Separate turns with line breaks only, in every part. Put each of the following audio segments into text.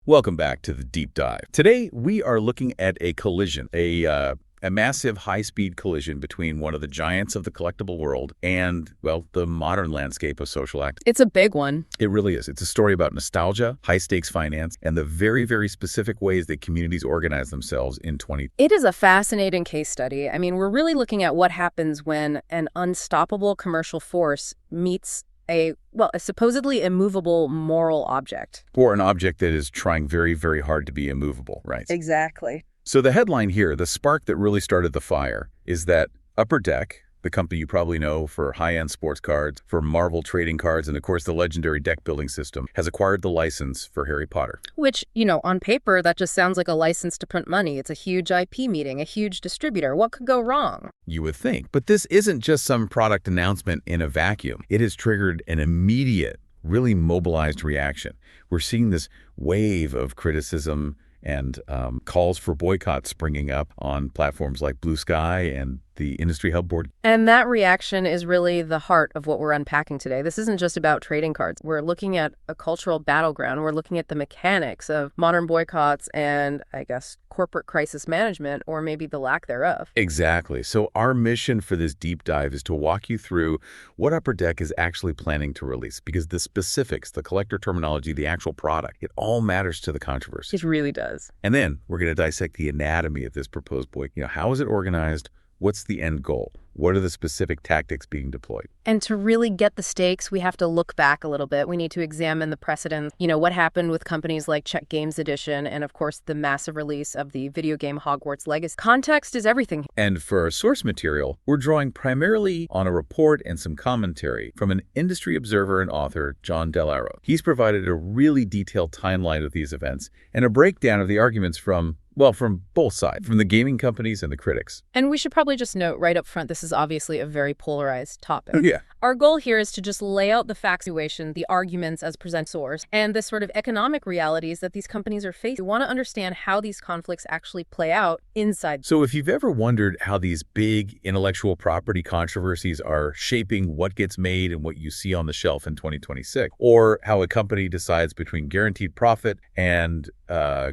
Welcome back to the Deep Dive. Today, we are looking at a collision, a massive high-speed collision between one of the giants of the collectible world and, well, the modern landscape of social activism.
It's a big one.
It really is. It's a story about nostalgia, high-stakes finance, and the very, very specific ways that communities organize themselves in 2020.
It is a fascinating case study. I mean, we're really looking at what happens when an unstoppable commercial force meets a supposedly immovable moral object.
Or an object that is trying very, very hard to be immovable, right?
Exactly.
So the headline here, the spark that really started the fire, is that Upper Deck, the company you probably know for high-end sports cards, for Marvel trading cards, and of course the legendary deck building system, has acquired the license for Harry Potter.
Which, on paper, that just sounds like a license to print money. It's a huge IP meeting, a huge distributor. What could go wrong?
You would think. But this isn't just some product announcement in a vacuum. It has triggered an immediate, really mobilized reaction. We're seeing this wave of criticism and calls for boycott springing up on platforms like Blue Sky and the Industry Hub board.
And that reaction is really the heart of what we're unpacking today. This isn't just about trading cards. We're looking at a cultural battleground. We're looking at the mechanics of modern boycotts and, I guess, corporate crisis management, or maybe the lack thereof.
Exactly. So our mission for this deep dive is to walk you through what Upper Deck is actually planning to release, because the specifics, the collector terminology, the actual product, it all matters to the controversy.
It really does.
And then we're going to dissect the anatomy of this proposed boycott. How is it organized? What's the end goal? What are the specific tactics being deployed?
And to really get the stakes, we have to look back a little bit. We need to examine the precedents. What happened with companies like Czech Games Edition and, of course, the massive release of the video game Hogwarts Legacy. Context is everything.
And for our source material, we're drawing primarily on a report and some commentary from an industry observer and author, John Dell'Aro. He's provided a really detailed timeline of these events and a breakdown of the arguments from both sides, from the gaming companies and the critics.
And we should probably just note right up front, this is obviously a very polarized topic.
Yeah.
Our goal here is to just lay out the fact situation, the arguments as present source, and the sort of economic realities that these companies are facing. We want to understand how these conflicts actually play out inside.
So if you've ever wondered how these big intellectual property controversies are shaping what gets made and what you see on the shelf in 2026, or how a company decides between guaranteed profit and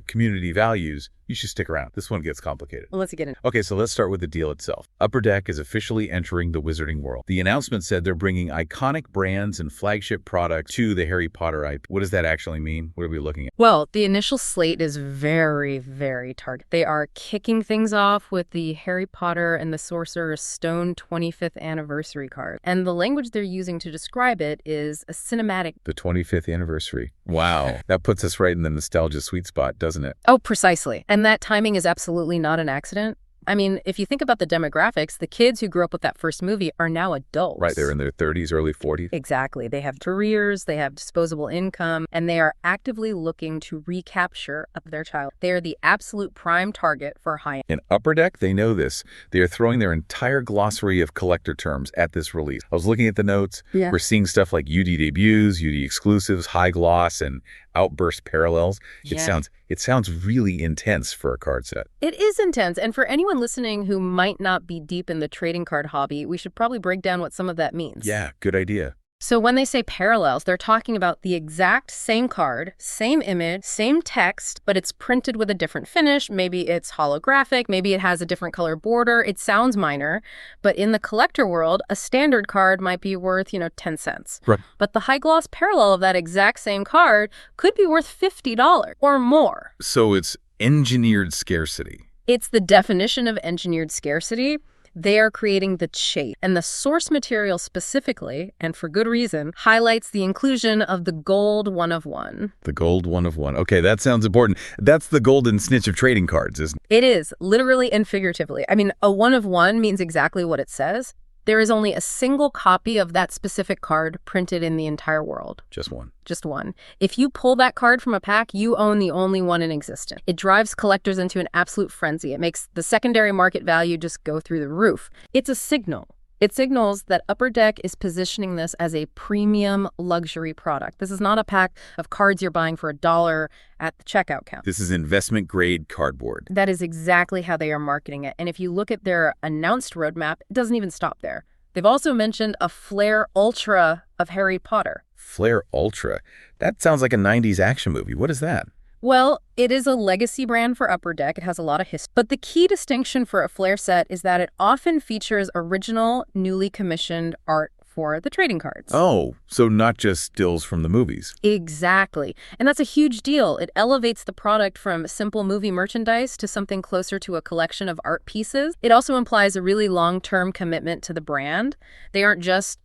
community values, you should stick around. This one gets complicated.
Well, let's get in.
Okay, so let's start with the deal itself. Upper Deck is officially entering the wizarding world. The announcement said they're bringing iconic brands and flagship products to the Harry Potter IP. What does that actually mean? What are we looking at?
Well, the initial slate is very, very targeted. They are kicking things off with the Harry Potter and the Sorcerer's Stone 25th anniversary card. And the language they're using to describe it is a cinematic.
The 25th anniversary. Wow. That puts us right in the nostalgia sweet spot, doesn't it?
Oh, precisely. And that timing is absolutely not an accident. I mean, if you think about the demographics, the kids who grew up with that first movie are now adults.
Right, they're in their 30s, early 40s.
Exactly. They have careers, they have disposable income, and they are actively looking to recapture of their child. They are the absolute prime target for high-end.
In Upper Deck, they know this. They are throwing their entire glossary of collector terms at this release. I was looking at the notes.
Yeah.
We're seeing stuff like UD debuts, UD exclusives, high gloss, and outburst parallels.
Yeah.
It sounds really intense for a card set.
It is intense. And for anyone listening who might not be deep in the trading card hobby, we should probably break down what some of that means.
Yeah, good idea.
So when they say parallels, they're talking about the exact same card, same image, same text, but it's printed with a different finish. Maybe it's holographic. Maybe it has a different color border. It sounds minor, but in the collector world, a standard card might be worth, 10 cents.
Right.
But the high gloss parallel of that exact same card could be worth $50 or more.
So it's engineered scarcity.
It's the definition of engineered scarcity. They are creating the chase. And the source material specifically, and for good reason, highlights the inclusion of the gold one of one.
The gold one of one. Okay, that sounds important. That's the golden snitch of trading cards, isn't it?
It is, literally and figuratively. I mean, a one of one means exactly what it says. There is only a single copy of that specific card printed in the entire world.
Just one.
Just one. If you pull that card from a pack, you own the only one in existence. It drives collectors into an absolute frenzy. It makes the secondary market value just go through the roof. It's a signal. It signals that Upper Deck is positioning this as a premium luxury product. This is not a pack of cards you're buying for $1 at the checkout counter.
This is investment-grade cardboard.
That is exactly how they are marketing it. And if you look at their announced roadmap, it doesn't even stop there. They've also mentioned a Flare Ultra of Harry Potter.
Flare Ultra? That sounds like a 90s action movie. What is that?
Well, it is a legacy brand for Upper Deck. It has a lot of history. But the key distinction for a Flair set is that it often features original, newly commissioned art for the trading cards.
Oh, so not just stills from the movies.
Exactly. And that's a huge deal. It elevates the product from simple movie merchandise to something closer to a collection of art pieces. It also implies a really long-term commitment to the brand. They aren't just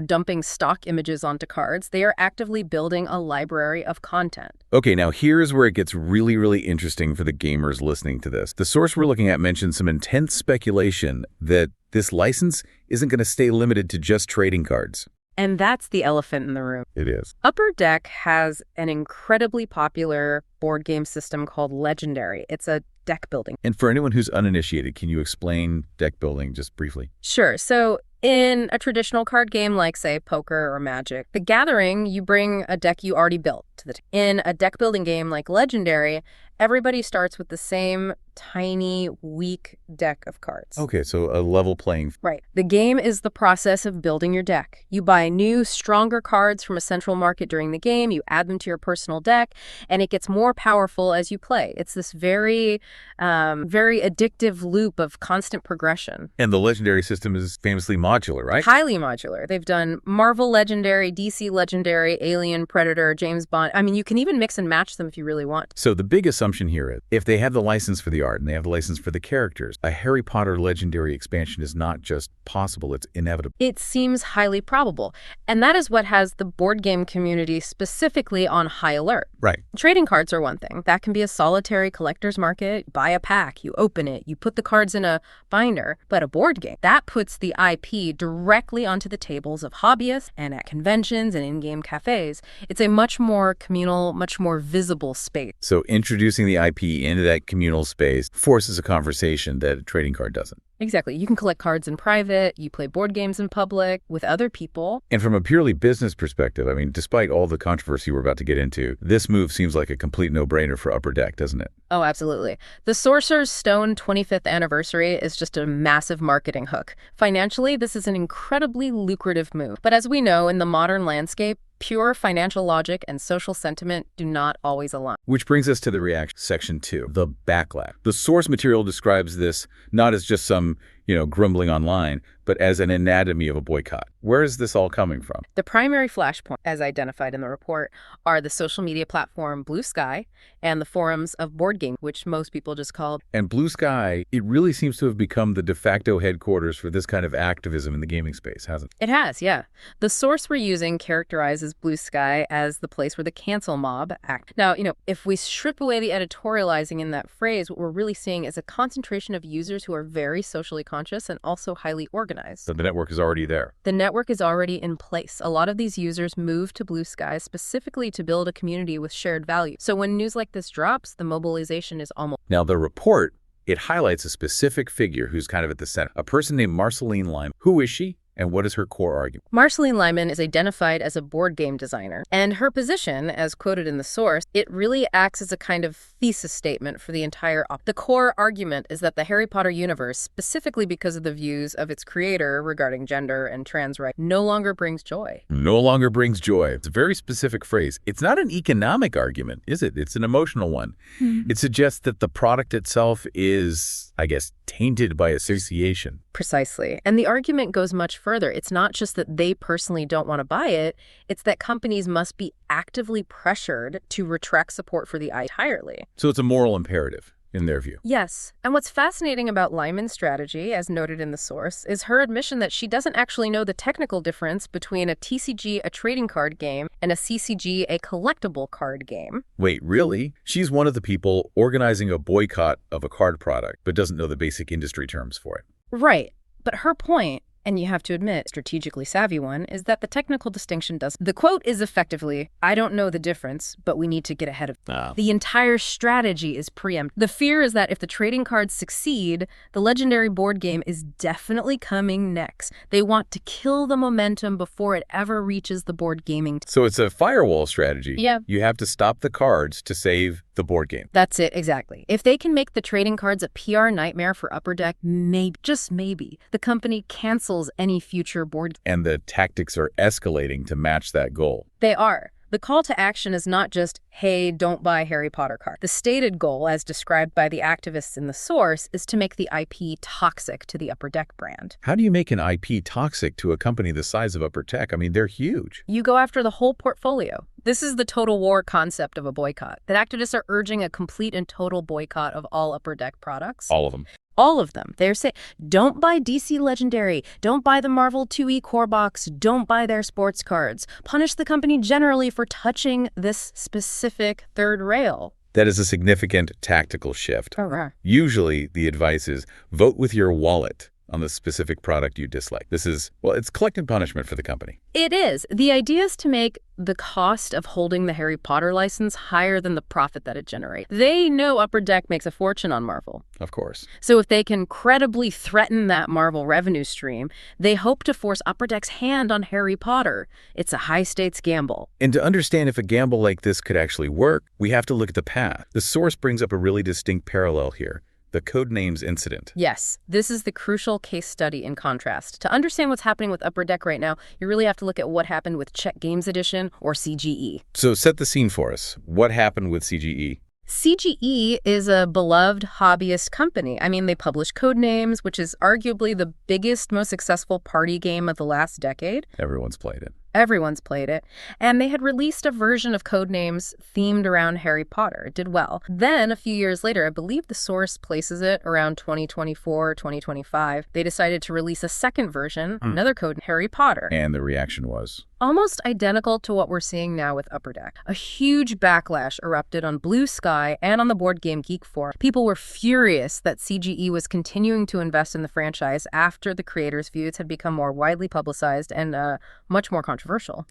dumping stock images onto cards. They are actively building a library of content.
Okay, now here's where it gets really, really interesting for the gamers listening to this. The source we're looking at mentions some intense speculation that this license isn't going to stay limited to just trading cards.
And that's the elephant in the room.
It is.
Upper Deck has an incredibly popular board game system called Legendary. It's a deck building.
And for anyone who's uninitiated, can you explain deck building just briefly?
Sure. So in a traditional card game like, say, poker or Magic, the Gathering, you bring a deck you already built to the table. In a deck building game like Legendary, everybody starts with the same tiny, weak deck of cards.
Okay, so a level playing.
Right. The game is the process of building your deck. You buy new, stronger cards from a central market during the game, you add them to your personal deck, and it gets more powerful as you play. It's this very addictive loop of constant progression.
And the Legendary system is famously modular, right?
Highly modular. They've done Marvel Legendary, DC Legendary, Alien, Predator, James Bond. I mean, you can even mix and match them if you really want.
So the big assumption here is, if they have the license for the art and they have the license for the characters, a Harry Potter Legendary expansion is not just possible, it's inevitable.
It seems highly probable. And that is what has the board game community specifically on high alert.
Right.
Trading cards are one thing. That can be a solitary collector's market. Buy a pack, you open it, you put the cards in a binder. But a board game, that puts the IP directly onto the tables of hobbyists and at conventions and in-game cafes. It's a much more communal, much more visible space.
So introducing the IP into that communal space forces a conversation that a trading card doesn't.
Exactly. You can collect cards in private, you play board games in public with other people.
And from a purely business perspective, I mean, despite all the controversy we're about to get into, this move seems like a complete no-brainer for Upper Deck, doesn't it?
Oh, absolutely. The Sorcerer's Stone 25th anniversary is just a massive marketing hook. Financially, this is an incredibly lucrative move. But as we know, in the modern landscape, pure financial logic and social sentiment do not always align.
Which brings us to the reaction, section 2, the backlash. The source material describes this not as just some, grumbling online, but as an anatomy of a boycott. Where is this all coming from?
The primary flashpoint, as identified in the report, are the social media platform Blue Sky and the forums of Board Game, which most people just call.
And Blue Sky, it really seems to have become the de facto headquarters for this kind of activism in the gaming space, hasn't it?
It has, yeah. The source we're using characterizes Blue Sky as the place where the cancel mob act. Now, if we strip away the editorializing in that phrase, what we're really seeing is a concentration of users who are very socially conscious and also highly organized.
So the network is already there.
The network is already in place. A lot of these users moved to Blue Sky specifically to build a community with shared value. So when news like this drops, the mobilization is almost.
Now, the report, it highlights a specific figure who's kind of at the center, a person named Marceline Lyman. Who is she? And what is her core argument?
Marceline Lyman is identified as a board game designer, and her position, as quoted in the source, it really acts as a kind of thesis statement for the entire The core argument is that the Harry Potter universe, specifically because of the views of its creator regarding gender and trans rights, no longer brings joy.
No longer brings joy. It's a very specific phrase. It's not an economic argument, is it? It's an emotional one. It suggests that the product itself is, I guess, tainted by association.
Precisely. And the argument goes much further. It's not just that they personally don't want to buy it, it's that companies must be actively pressured to retract support for the entirely.
So it's a moral imperative, in their view.
Yes. And what's fascinating about Lyman's strategy, as noted in the source, is her admission that she doesn't actually know the technical difference between a TCG, a trading card game, and a CCG, a collectible card game.
Wait, really? She's one of the people organizing a boycott of a card product, but doesn't know the basic industry terms for it.
Right. But her point, and you have to admit, strategically savvy one, is that the technical distinction does. The quote is effectively, I don't know the difference, but we need to get ahead of it. The entire strategy is preempt. The fear is that if the trading cards succeed, the Legendary board game is definitely coming next. They want to kill the momentum before it ever reaches the board gaming.
So it's a firewall strategy.
Yeah.
You have to stop the cards to save the board game.
That's it, exactly. If they can make the trading cards a PR nightmare for Upper Deck, maybe, just maybe, the company cancels any future board.
And the tactics are escalating to match that goal.
They are. The call to action is not just, hey, don't buy Harry Potter card. The stated goal, as described by the activists in the source, is to make the IP toxic to the Upper Deck brand.
How do you make an IP toxic to a company the size of Upper Deck? I mean, they're huge.
You go after the whole portfolio. This is the total war concept of a boycott, that activists are urging a complete and total boycott of all Upper Deck products.
All of them.
All of them. They're saying, don't buy DC Legendary, don't buy the Marvel 2E core box, don't buy their sports cards. Punish the company generally for touching this specific third rail.
That is a significant tactical shift. Usually, the advice is vote with your wallet on the specific product you dislike. This is, well, it's collective punishment for the company.
It is. The idea is to make the cost of holding the Harry Potter license higher than the profit that it generates. They know Upper Deck makes a fortune on Marvel.
Of course.
So if they can credibly threaten that Marvel revenue stream, they hope to force Upper Deck's hand on Harry Potter. It's a high-stakes gamble.
And to understand if a gamble like this could actually work, we have to look at the path. The source brings up a really distinct parallel here. The Codenames incident.
Yes, this is the crucial case study in contrast. To understand what's happening with Upper Deck right now, you really have to look at what happened with Czech Games Edition, or CGE.
So set the scene for us. What happened with CGE?
CGE is a beloved hobbyist company. I mean, they publish Codenames, which is arguably the biggest, most successful party game of the last decade.
Everyone's played it.
Everyone's played it. And they had released a version of Codenames themed around Harry Potter. It did well. Then, a few years later, I believe the source places it around 2024, 2025, they decided to release a second version, another code, Harry Potter.
And the reaction was?
Almost identical to what we're seeing now with Upper Deck. A huge backlash erupted on Blue Sky and on the Board Game Geek forum. People were furious that CGE was continuing to invest in the franchise after the creators' views had become more widely publicized and much more controversial.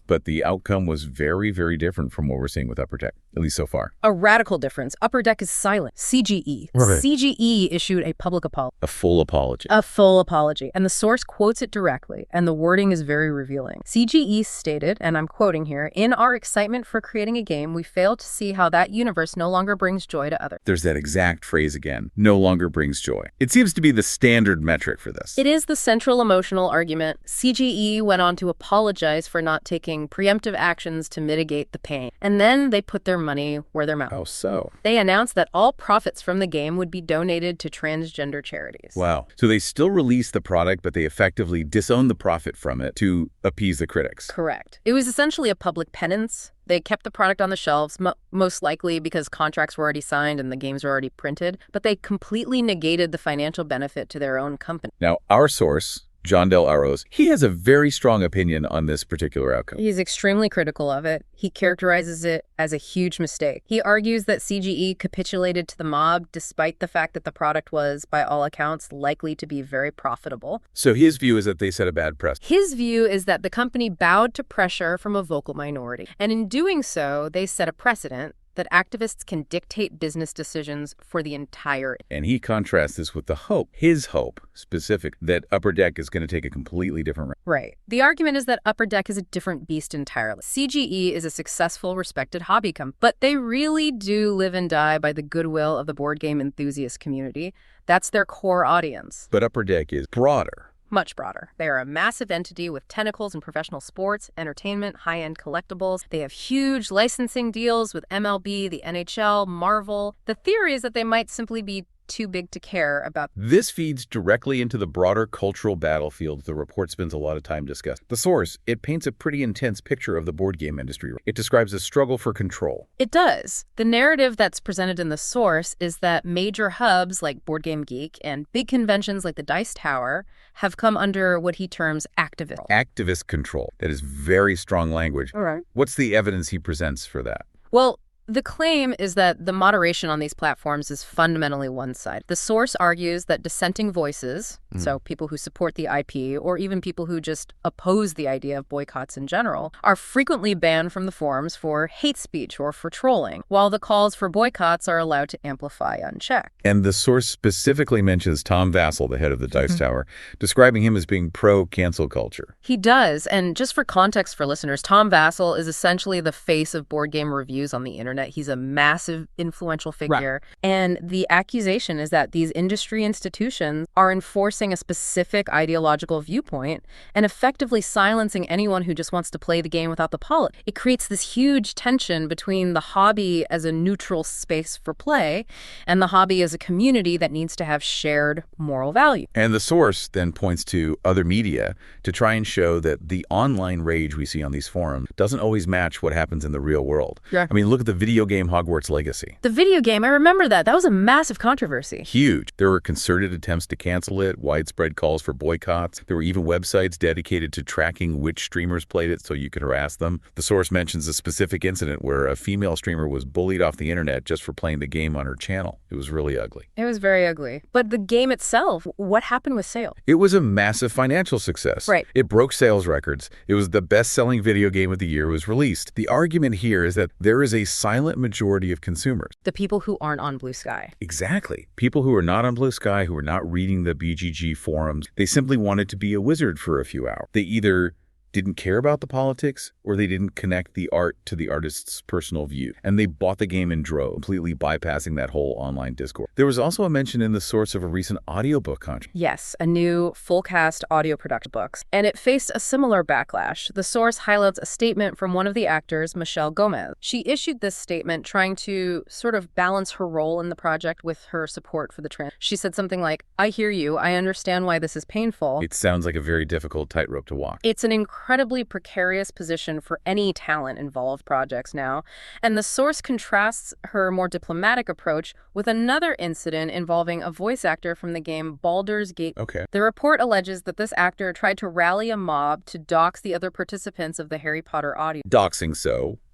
But the outcome was very, very different from what we're seeing with Upper Deck, at least so far.
A radical difference. Upper Deck is silent. CGE.
Right.
CGE issued a public apology.
A full apology.
A full apology. And the source quotes it directly, and the wording is very revealing. CGE stated, and I'm quoting here, "In our excitement for creating a game, we failed to see how that universe no longer brings joy to others."
There's that exact phrase again, no longer brings joy. It seems to be the standard metric for this.
It is the central emotional argument. CGE went on to apologize for not taking preemptive actions to mitigate the pain. And then they put their money where their mouth.
How so?
They announced that all profits from the game would be donated to transgender charities.
Wow. So they still released the product, but they effectively disowned the profit from it to appease the critics.
Correct. It was essentially a public penance. They kept the product on the shelves, most likely because contracts were already signed and the games were already printed, but they completely negated the financial benefit to their own company.
Now, our source, John Del Aros, he has a very strong opinion on this particular outcome.
He's extremely critical of it. He characterizes it as a huge mistake. He argues that CGE capitulated to the mob despite the fact that the product was, by all accounts, likely to be very profitable.
So his view is that they set a bad precedent.
His view is that the company bowed to pressure from a vocal minority. And in doing so, they set a precedent that activists can dictate business decisions for the entire.
And he contrasts this with the hope, his hope specific, that Upper Deck is going to take a completely different route.
Right. The argument is that Upper Deck is a different beast entirely. CGE is a successful, respected hobby company, but they really do live and die by the goodwill of the board game enthusiast community. That's their core audience.
But Upper Deck is broader.
Much broader. They are a massive entity with tentacles in professional sports, entertainment, high-end collectibles. They have huge licensing deals with MLB, the NHL, Marvel. The theory is that they might simply be too big to care about.
This feeds directly into the broader cultural battlefield the report spends a lot of time discussing. The source, it paints a pretty intense picture of the board game industry. It describes a struggle for control.
It does. The narrative that's presented in the source is that major hubs like Board Game Geek and big conventions like the Dice Tower have come under what he terms activism.
Activist control. That is very strong language.
All right.
What's the evidence he presents for that?
Well, the claim is that the moderation on these platforms is fundamentally one-sided. The source argues that dissenting voices, so people who support the IP or even people who just oppose the idea of boycotts in general, are frequently banned from the forums for hate speech or for trolling, while the calls for boycotts are allowed to amplify unchecked.
And the source specifically mentions Tom Vassell, the head of the Dice Tower, describing him as being pro-cancel culture.
He does, and just for context for listeners, Tom Vassell is essentially the face of board game reviews on the internet. internet. He's a massive influential figure. Right. And the accusation is that these industry institutions are enforcing a specific ideological viewpoint and effectively silencing anyone who just wants to play the game without the politics. It creates this huge tension between the hobby as a neutral space for play and the hobby as a community that needs to have shared moral value.
And the source then points to other media to try and show that the online rage we see on these forums doesn't always match what happens in the real world.
Yeah.
I mean, look at the video game Hogwarts Legacy.
The video game, I remember that. That was a massive controversy.
Huge. There were concerted attempts to cancel it, widespread calls for boycotts. There were even websites dedicated to tracking which streamers played it so you could harass them. The source mentions a specific incident where a female streamer was bullied off the internet just for playing the game on her channel. It was really ugly.
It was very ugly. But the game itself, what happened with sales?
It was a massive financial success.
Right.
It broke sales records. It was the best-selling video game of the year it was released. The argument here is that there is a silent majority of consumers.
The people who aren't on Blue Sky.
Exactly. People who are not on Blue Sky, who are not reading the BGG forums, they simply wanted to be a wizard for a few hours. They either didn't care about the politics, or they didn't connect the art to the artist's personal view. And they bought the game in droves, completely bypassing that whole online discourse. There was also a mention in the source of a recent audiobook controversy.
Yes, a new full-cast audio production books. And it faced a similar backlash. The source highlights a statement from one of the actors, Michelle Gomez. She issued this statement trying to sort of balance her role in the project with her support for the trans. She said something like, "I hear you. I understand why this is painful."
It sounds like a very difficult tightrope to walk.
It's an incredibly precarious position for any talent involved projects now, and the source contrasts her more diplomatic approach with another incident involving a voice actor from the game Baldur's Gate.
Okay.
The report alleges that this actor tried to rally a mob to dox the other participants of the Harry Potter audio.
Doxing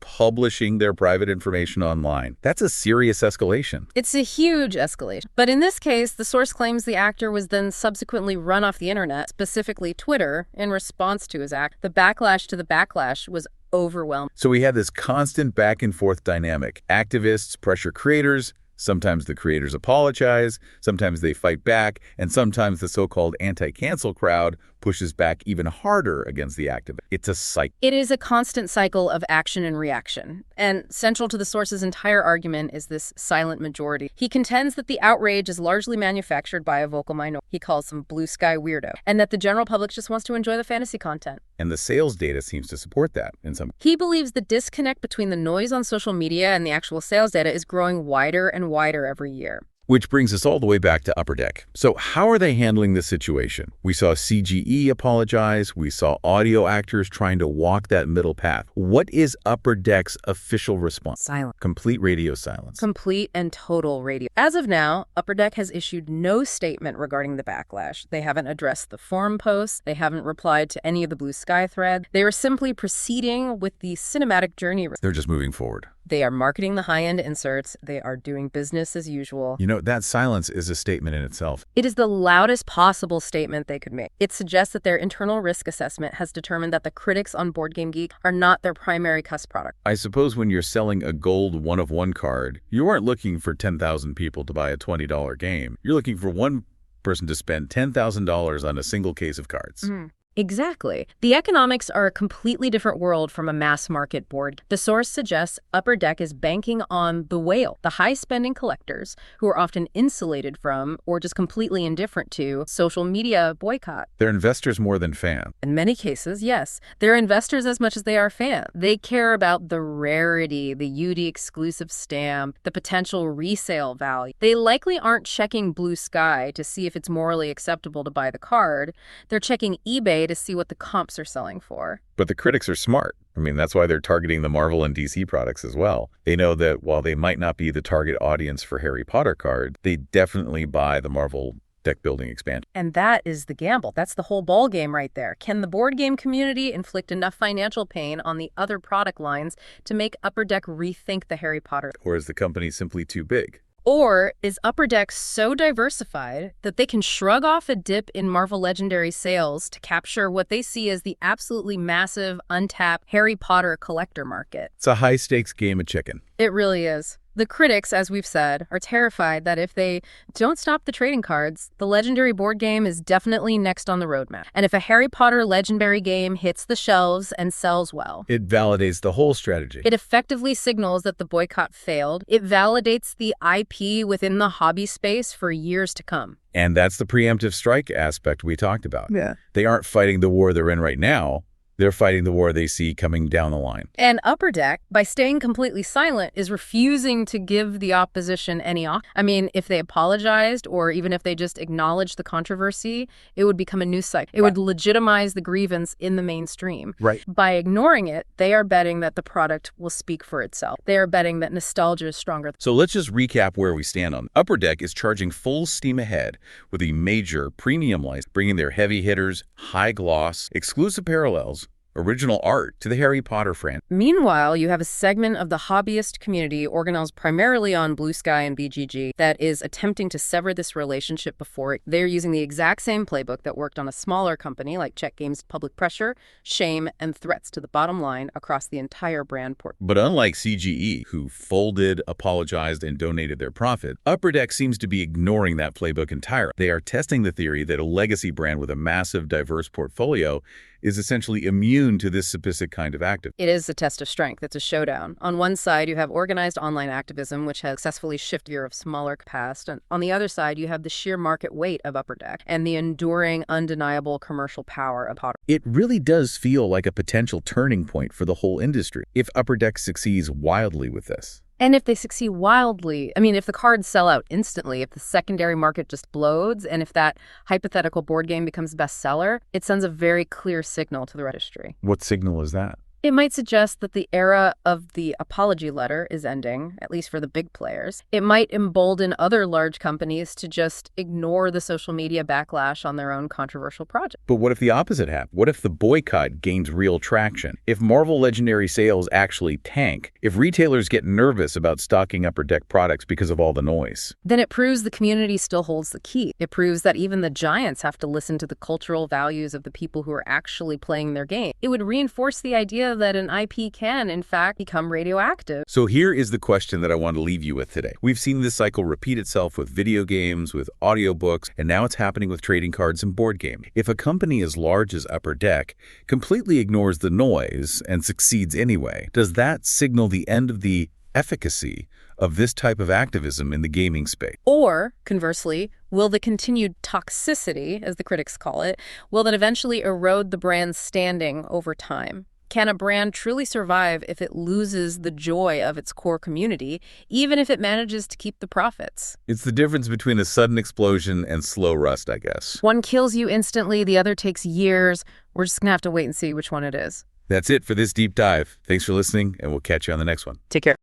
publishing their private information online. That's a serious escalation.
It's a huge escalation. But in this case, the source claims the actor was then subsequently run off the internet, specifically Twitter, in response to his act. The backlash to the backlash was overwhelming.
So we had this constant back and forth dynamic. Activists pressure creators. Sometimes the creators apologize, sometimes they fight back, and sometimes the so-called anti-cancel crowd pushes back even harder against the activist. It's a cycle.
It is a constant cycle of action and reaction. And central to the source's entire argument is this silent majority. He contends that the outrage is largely manufactured by a vocal minority. He calls them blue sky weirdo, and that the general public just wants to enjoy the fantasy content.
And the sales data seems to support that in some.
He believes the disconnect between the noise on social media and the actual sales data is growing wider and wider every year.
Which brings us all the way back to Upper Deck. So how are they handling this situation? We saw CGE apologize. We saw audio actors trying to walk that middle path. What is Upper Deck's official response?
Silence.
Complete radio silence.
Complete and total radio. As of now, Upper Deck has issued no statement regarding the backlash. They haven't addressed the forum posts. They haven't replied to any of the Blue Sky thread. They are simply proceeding with the cinematic journey.
They're just moving forward.
They are marketing the high-end inserts. They are doing business as usual.
You know, that silence is a statement in itself.
It is the loudest possible statement they could make. It suggests that their internal risk assessment has determined that the critics on Board Game Geek are not their primary customer product.
I suppose when you're selling a gold one-of-one card, you aren't looking for 10,000 people to buy a $20 game. You're looking for one person to spend $10,000 on a single case of cards.
Mm. Exactly. The economics are a completely different world from a mass market board. The source suggests Upper Deck is banking on the whale, the high-spending collectors who are often insulated from or just completely indifferent to social media boycott.
They're investors more than fans.
In many cases, yes. They're investors as much as they are fans. They care about the rarity, the UD exclusive stamp, the potential resale value. They likely aren't checking Blue Sky to see if it's morally acceptable to buy the card. They're checking eBay to see what the comps are selling for.
But the critics are smart. I mean, that's why they're targeting the Marvel and DC products as well. They know that while they might not be the target audience for Harry Potter cards, they definitely buy the Marvel deck building expansion.
And that is the gamble. That's the whole ball game right there. Can the board game community inflict enough financial pain on the other product lines to make Upper Deck rethink the Harry Potter?
Or is the company simply too big?
Or is Upper Deck so diversified that they can shrug off a dip in Marvel Legendary sales to capture what they see as the absolutely massive, untapped Harry Potter collector market?
It's a high-stakes game of chicken.
It really is. The critics, as we've said, are terrified that if they don't stop the trading cards, the legendary board game is definitely next on the roadmap. And if a Harry Potter legendary game hits the shelves and sells well,
it validates the whole strategy.
it effectively signals that the boycott failed. It validates the IP within the hobby space for years to come.
And that's the preemptive strike aspect we talked about.
Yeah.
They aren't fighting the war they're in right now. They're fighting the war they see coming down the line.
And Upper Deck, by staying completely silent, is refusing to give the opposition any I mean, if they apologized or even if they just acknowledged the controversy, it would become a news cycle. It would legitimize the grievance in the mainstream.
Right.
By ignoring it, they are betting that the product will speak for itself. They are betting that nostalgia is stronger.
So let's just recap where we stand on. Upper Deck is charging full steam ahead with a major premium license, bringing their heavy hitters, high gloss, exclusive parallels, original art to the Harry Potter franchise.
Meanwhile, you have a segment of the hobbyist community organized primarily on Blue Sky and BGG that is attempting to sever this relationship before it. They're using the exact same playbook that worked on a smaller company like Check Games' public pressure, shame, and threats to the bottom line across the entire brand portfolio.
But unlike CGE, who folded, apologized, and donated their profit, Upper Deck seems to be ignoring that playbook entirely. They are testing the theory that a legacy brand with a massive, diverse portfolio is essentially immune to this specific kind of activism.
It is a test of strength. It's a showdown. On one side, you have organized online activism, which has successfully shifted gear of smaller past. And on the other side, you have the sheer market weight of Upper Deck and the enduring, undeniable commercial power of Potter.
It really does feel like a potential turning point for the whole industry if Upper Deck succeeds wildly with this.
And if they succeed wildly, I mean, if the cards sell out instantly, if the secondary market just blows, and if that hypothetical board game becomes a bestseller, it sends a very clear signal to the industry.
What signal is that?
It might suggest that the era of the apology letter is ending, at least for the big players. It might embolden other large companies to just ignore the social media backlash on their own controversial project.
But what if the opposite happens? What if the boycott gains real traction? If Marvel Legendary sales actually tank? If retailers get nervous about stocking Upper Deck products because of all the noise?
Then it proves the community still holds the key. It proves that even the giants have to listen to the cultural values of the people who are actually playing their game. It would reinforce the idea that an IP can, in fact, become radioactive.
So here is the question that I want to leave you with today. We've seen this cycle repeat itself with video games, with audiobooks, and now it's happening with trading cards and board games. If a company as large as Upper Deck completely ignores the noise and succeeds anyway, does that signal the end of the efficacy of this type of activism in the gaming space?
Or, conversely, will the continued toxicity, as the critics call it, will that eventually erode the brand's standing over time? Can a brand truly survive if it loses the joy of its core community, even if it manages to keep the profits?
It's the difference between a sudden explosion and slow rust, I guess.
One kills you instantly, the other takes years. We're just going to have to wait and see which one it is.
That's it for this deep dive. Thanks for listening, and we'll catch you on the next one.
Take care.